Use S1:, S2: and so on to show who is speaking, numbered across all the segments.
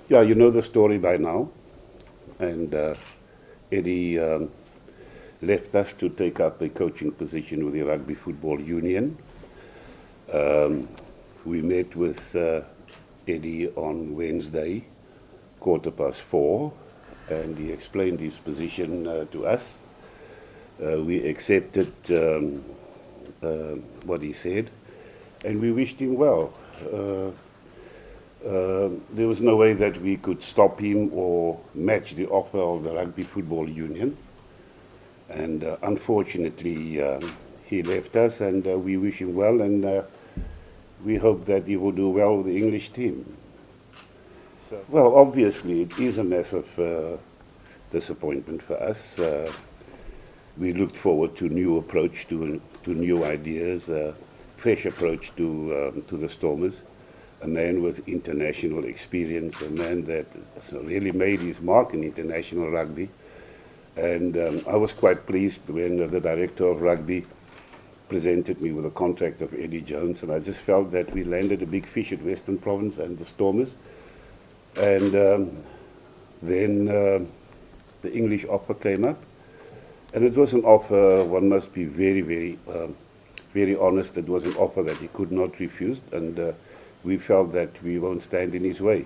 S1: Yeah, you know the story by now. And Eddie left us to take up a coaching position with the Rugby Football Union. We met with Eddie on Wednesday, 4:15, and he explained his position to us. We accepted what he said, and we wished him well. There was no way that we could stop him or match the offer of the Rugby Football Union. And unfortunately, he left us, and we wish him well, and we hope that he will do well with the English team. Well, obviously, it is a massive disappointment for us. We looked forward to new approach, to new ideas, fresh approach to the Stormers. A man with international experience, a man that has really made his mark in international rugby. And I was quite pleased when the director of rugby presented me with a contract of Eddie Jones, and I just felt that we landed a big fish at Western Province and the Stormers. And then the English offer came up, and it was an offer, one must be very honest, it was an offer that he could not refuse, and we felt that we won't stand in his way.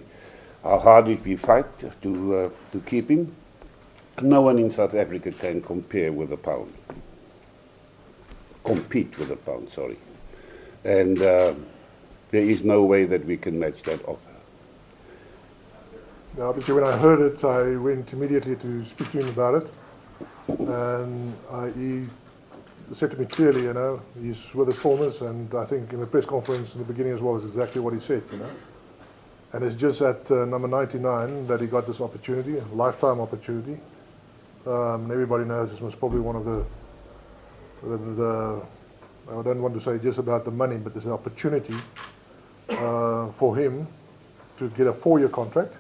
S1: How hard did we fight to keep him? No one in South Africa can compare with the pound. Compete with the pound, sorry. And there is no way that we can match that offer.
S2: Now, obviously, when I heard it, I went immediately to speak to him about it. And he said to me clearly, you know, he's with the Stormers, and I think in the press conference in the beginning as well is exactly what he said, you know. And it's just at number 99 that he got this opportunity, a lifetime opportunity. And everybody knows this was probably one of the, I don't want to say just about the money, but there's an opportunity for him to get a 4-year contract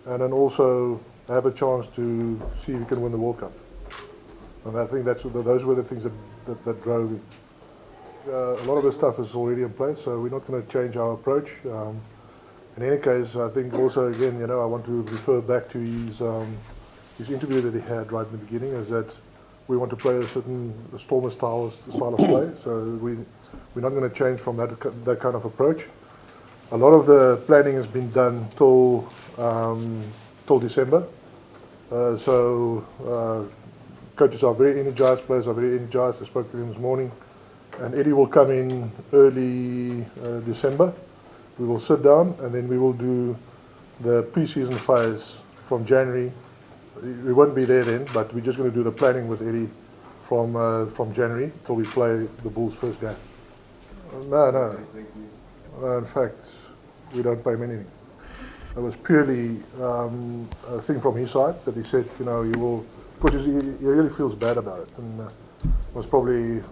S2: and then also have a chance to see if he can win the World Cup. And I think those were the things that drove it. A lot of the stuff is already in place, so we're not going to change our approach. In any case, I think also, again, you know, I want to refer back to his interview that he had right in the beginning, is that we want to play a certain Stormer style of play, so we're not going to change from that kind of approach. A lot of the planning has been done till December, so coaches are very energized, players are very energized. I spoke to him this morning, and Eddie will come in early December. We will sit down, and then we will do the pre-season phase from January. We won't be there then, but we're just going to do the planning with Eddie from January till we play the Bulls' first game. No. In fact, we don't pay him anything. It was purely a thing from his side that he said, you know, he will, because he really feels bad about it. And it was probably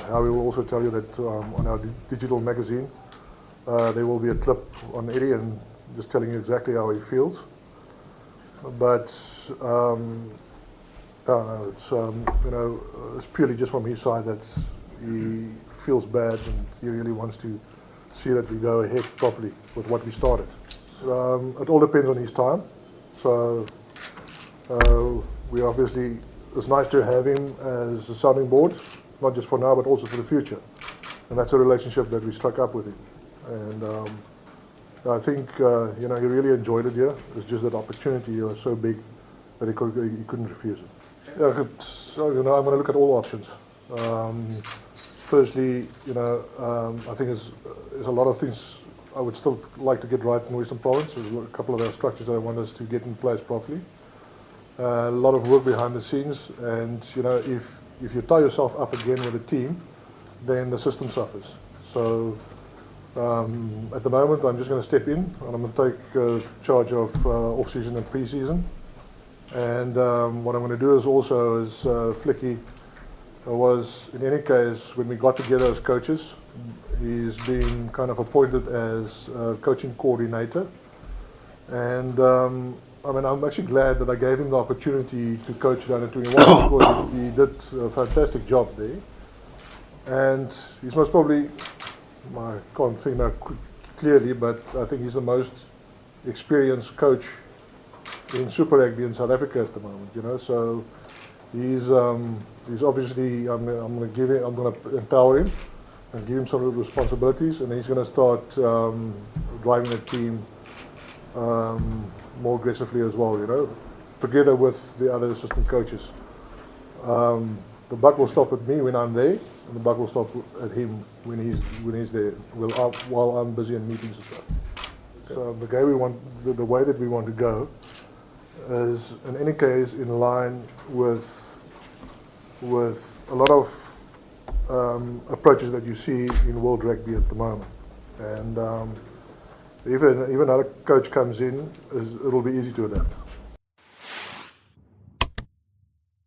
S2: how he will also tell you that on our digital magazine, there will be a clip on Eddie and just telling you exactly how he feels. But it's you know, it's purely just from his side that he feels bad and he really wants to see that we go ahead properly with what we started. It all depends on his time. So we obviously, it's nice to have him as a sounding board, not just for now but also for the future. And that's a relationship that we struck up with him. And I think you know, he really enjoyed it here. It's just that opportunity was so big that he couldn't refuse it. Yeah, so you know, I'm going to look at all options. Firstly, you know, I think there's a lot of things I would still like to get right in Western Province. There's a couple of our structures that I want us to get in place properly. A lot of work behind the scenes, and you know, if you tie yourself up again with a team, then the system suffers. So at the moment, I'm just going to step in and I'm going to take charge of off-season and pre-season. And what I'm going to do is also, as Flicky was, in any case, when we got together as coaches, he's been kind of appointed as coaching coordinator. And I mean, I'm actually glad that I gave him the opportunity to coach under 21 because he did a fantastic job there. And he's most probably, I can't think now clearly, but I think he's the most experienced coach in Super Rugby in South Africa at the moment. You know, so he's obviously I'm going to empower him and give him some of the responsibilities, and he's going to start driving the team more aggressively as well. You know, together with the other assistant coaches. The buck will stop at me when I'm there, and the buck will stop at him when he's there. While I'm busy in meetings and stuff. So the way that we want to go is, in any case, in line with a lot of approaches that you see in world rugby at the moment. And even another coach comes in, it'll be easy to adapt.